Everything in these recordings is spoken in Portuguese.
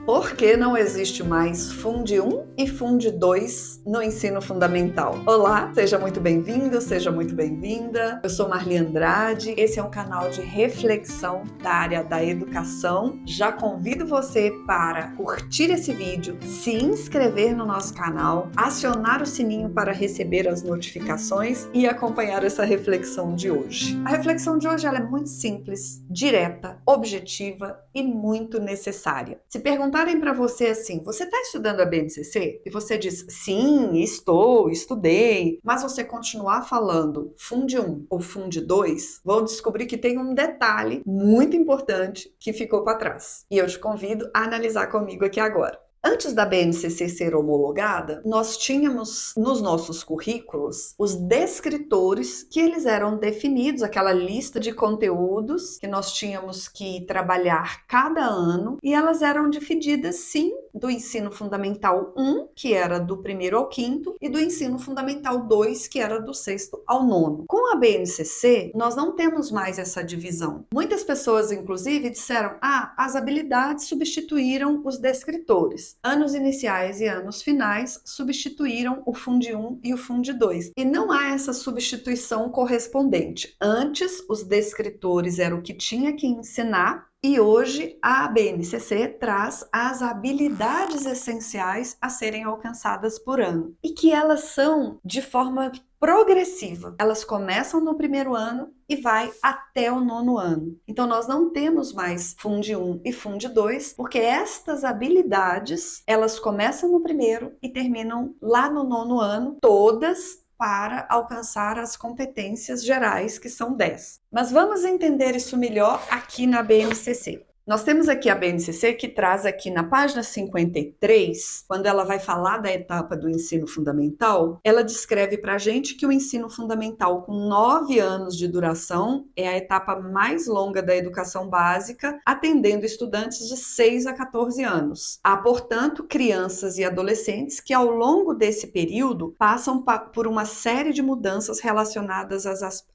Por que não existe mais Funde 1 e Funde 2 no ensino fundamental? Olá, seja muito bem-vindo, seja muito bem-vinda. Eu sou Marli Andrade, esse é um canal de reflexão da área da educação. Já convido você para curtir esse vídeo, se inscrever no nosso canal, acionar o sininho para receber as notificações e acompanhar essa reflexão de hoje. A reflexão de hoje ela é muito simples, direta, objetiva e muito necessária. Se perguntarem para você assim, você está estudando a BNCC? E você diz, sim, estudei, mas você continuar falando Funde 1 ou Funde 2, vão descobrir que tem um detalhe muito importante que ficou para trás. E eu te convido a analisar comigo aqui agora. Antes da BNCC ser homologada, nós tínhamos nos nossos currículos os descritores que eles eram definidos, aquela lista de conteúdos que nós tínhamos que trabalhar cada ano, e elas eram divididas, sim, do ensino fundamental 1, que era do 1º ao 5º, e do ensino fundamental 2, que era do 6º ao 9º. Com a BNCC, nós não temos mais essa divisão. Muitas pessoas, inclusive, disseram, as habilidades substituíram os descritores. Anos iniciais e anos finais substituíram o Funde 1 e o Funde 2. E não há essa substituição correspondente. Antes, os descritores eram o que tinha que ensinar, e hoje a BNCC traz as habilidades essenciais a serem alcançadas por ano. E que elas são de forma progressiva. Elas começam no 1º ano e vai até o 9º ano. Então nós não temos mais Funde 1 e Funde 2, porque estas habilidades, elas começam no 1º e terminam lá no 9º ano, todas para alcançar as competências gerais, que são 10. Mas vamos entender isso melhor aqui na BNCC. Nós temos aqui a BNCC que traz aqui na página 53, quando ela vai falar da etapa do ensino fundamental, ela descreve para a gente que o ensino fundamental com 9 anos de duração é a etapa mais longa da educação básica, atendendo estudantes de 6 a 14 anos. Há, portanto, crianças e adolescentes que ao longo desse período passam por uma série de mudanças relacionadas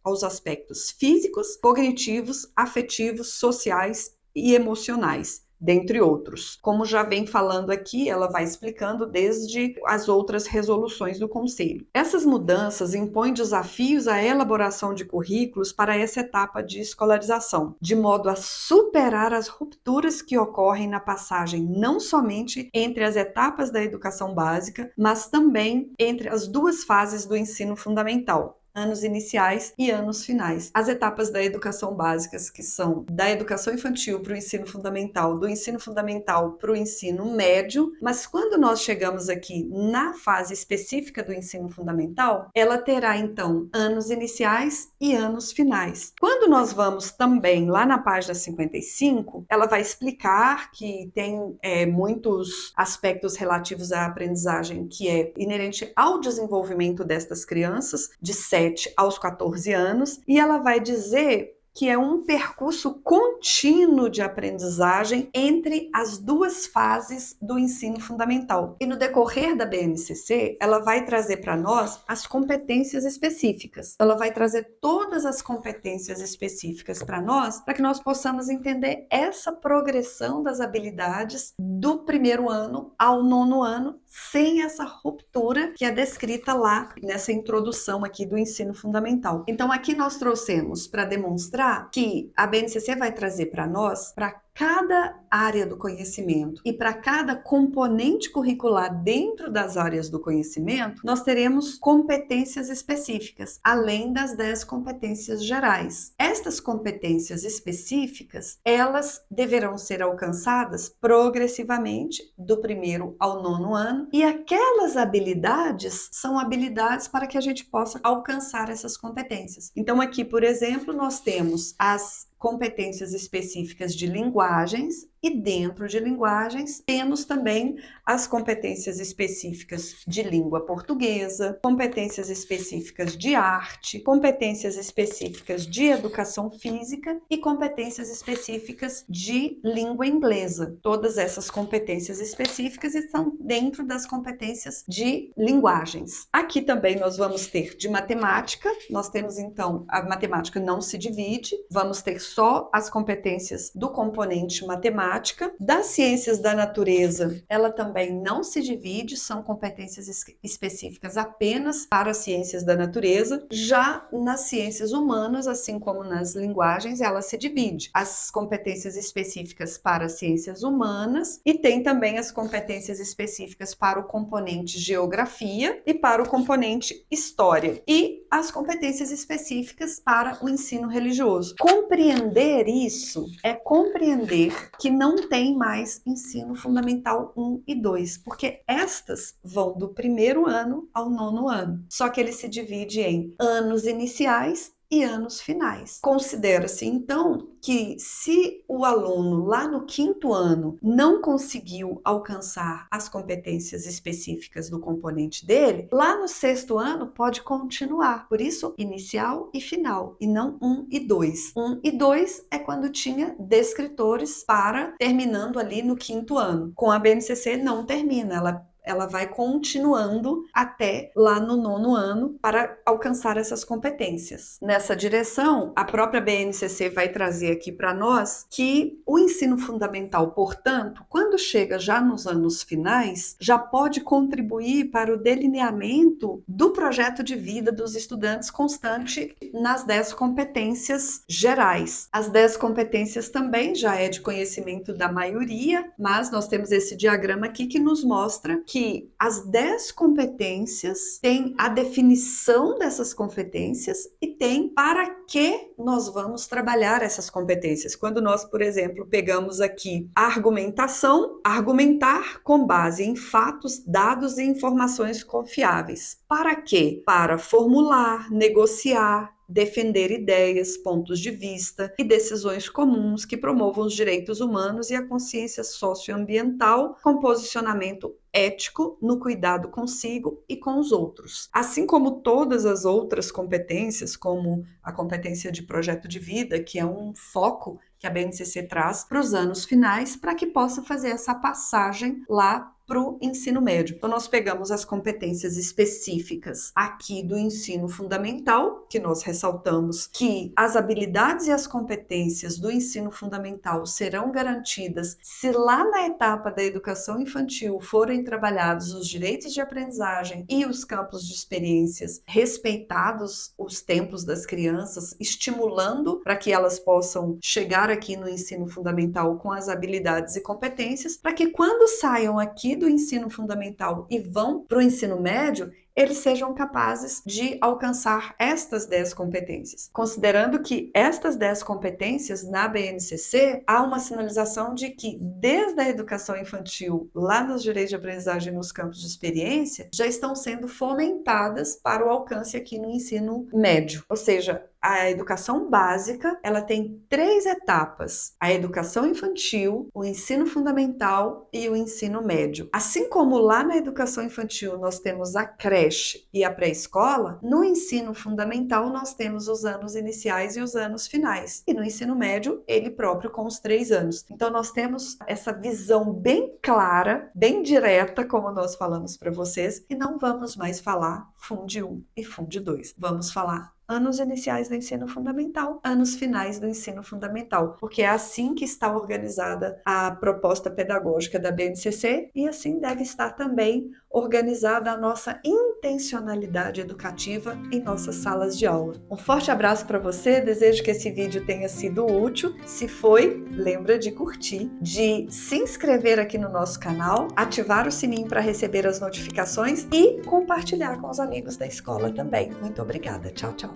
aos aspectos físicos, cognitivos, afetivos, sociais e emocionais, dentre outros. Como já vem falando aqui, ela vai explicando desde as outras resoluções do Conselho. Essas mudanças impõem desafios à elaboração de currículos para essa etapa de escolarização, de modo a superar as rupturas que ocorrem na passagem não somente entre as etapas da educação básica, mas também entre as duas fases do ensino fundamental, anos iniciais e anos finais. As etapas da educação básicas, que são da educação infantil para o ensino fundamental, do ensino fundamental para o ensino médio, mas quando nós chegamos aqui na fase específica do ensino fundamental, ela terá então anos iniciais e anos finais. Quando nós vamos também lá na página 55, ela vai explicar que tem muitos aspectos relativos à aprendizagem que é inerente ao desenvolvimento destas crianças, de 7 aos 14 anos, e ela vai dizer que é um percurso contínuo de aprendizagem entre as duas fases do ensino fundamental. E no decorrer da BNCC, ela vai trazer para nós as competências específicas. Ela vai trazer todas as competências específicas para nós, para que nós possamos entender essa progressão das habilidades do 1º ano ao 9º ano, sem essa ruptura que é descrita lá nessa introdução aqui do ensino fundamental. Então aqui nós trouxemos para demonstrar que a BNCC vai trazer para nós, para cada área do conhecimento e para cada componente curricular dentro das áreas do conhecimento, nós teremos competências específicas, além das 10 competências gerais. Estas competências específicas, elas deverão ser alcançadas progressivamente do 1º ao 9º ano, e aquelas habilidades são habilidades para que a gente possa alcançar essas competências. Então aqui, por exemplo, nós temos as competências específicas de linguagens, e dentro de linguagens temos também as competências específicas de língua portuguesa, competências específicas de arte, competências específicas de educação física e competências específicas de língua inglesa. Todas essas competências específicas estão dentro das competências de linguagens. Aqui também nós vamos ter de matemática, nós temos então, a matemática não se divide, vamos ter só as competências do componente matemática, matemática. Das ciências da natureza, ela também não se divide, são competências específicas apenas para as ciências da natureza. Já nas ciências humanas, assim como nas linguagens, ela se divide. As competências específicas para as ciências humanas e tem também as competências específicas para o componente geografia e para o componente história. E as competências específicas para o ensino religioso. Compreender isso é compreender que não tem mais ensino fundamental 1 e 2, porque estas vão do primeiro ano ao 9º ano. Só que ele se divide em anos iniciais e anos finais. Considera-se, então, que se o aluno lá no 5º ano não conseguiu alcançar as competências específicas do componente dele, lá no 6º ano pode continuar. Por isso, inicial e final, e não 1 e 2. 1 e 2 é quando tinha descritores para terminando ali no 5º ano. Com a BNCC não termina, ela vai continuando até lá no 9º ano para alcançar essas competências. Nessa direção, a própria BNCC vai trazer aqui para nós que o ensino fundamental, portanto, quando chega já nos anos finais, já pode contribuir para o delineamento do projeto de vida dos estudantes constante nas 10 competências gerais. As 10 competências também já é de conhecimento da maioria, mas nós temos esse diagrama aqui que nos mostra que as 10 competências têm a definição dessas competências e tem para que nós vamos trabalhar essas competências. Quando nós, por exemplo, pegamos aqui a argumentação, argumentar com base em fatos, dados e informações confiáveis. Para quê? Para formular, negociar, defender ideias, pontos de vista e decisões comuns que promovam os direitos humanos e a consciência socioambiental com posicionamento ético no cuidado consigo e com os outros. Assim como todas as outras competências, como a competência de projeto de vida, que é um foco que a BNCC traz para os anos finais, para que possa fazer essa passagem lá para o ensino médio. Então, nós pegamos as competências específicas aqui do ensino fundamental, que nós ressaltamos que as habilidades e as competências do ensino fundamental serão garantidas se lá na etapa da educação infantil forem trabalhados os direitos de aprendizagem e os campos de experiências, respeitados os tempos das crianças, estimulando para que elas possam chegar aqui no ensino fundamental com as habilidades e competências, para que quando saiam aqui do ensino fundamental e vão para o ensino médio, eles sejam capazes de alcançar estas 10 competências. Considerando que estas 10 competências na BNCC, há uma sinalização de que desde a educação infantil, lá nos direitos de aprendizagem nos campos de experiência, já estão sendo fomentadas para o alcance aqui no ensino médio. Ou seja, a educação básica, ela tem 3 etapas: a educação infantil, o ensino fundamental e o ensino médio. Assim como lá na educação infantil nós temos a creche e a pré-escola, no ensino fundamental nós temos os anos iniciais e os anos finais. E no ensino médio, ele próprio com os 3 anos. Então nós temos essa visão bem clara, bem direta, como nós falamos para vocês, e não vamos mais falar Funde 1 e Funde 2. Vamos falar anos iniciais do ensino fundamental, anos finais do ensino fundamental, porque é assim que está organizada a proposta pedagógica da BNCC e assim deve estar também organizada a nossa intencionalidade educativa em nossas salas de aula. Um forte abraço para você, desejo que esse vídeo tenha sido útil. Se foi, lembra de curtir, de se inscrever aqui no nosso canal, ativar o sininho para receber as notificações e compartilhar com os amigos da escola também. Muito obrigada. Tchau, tchau.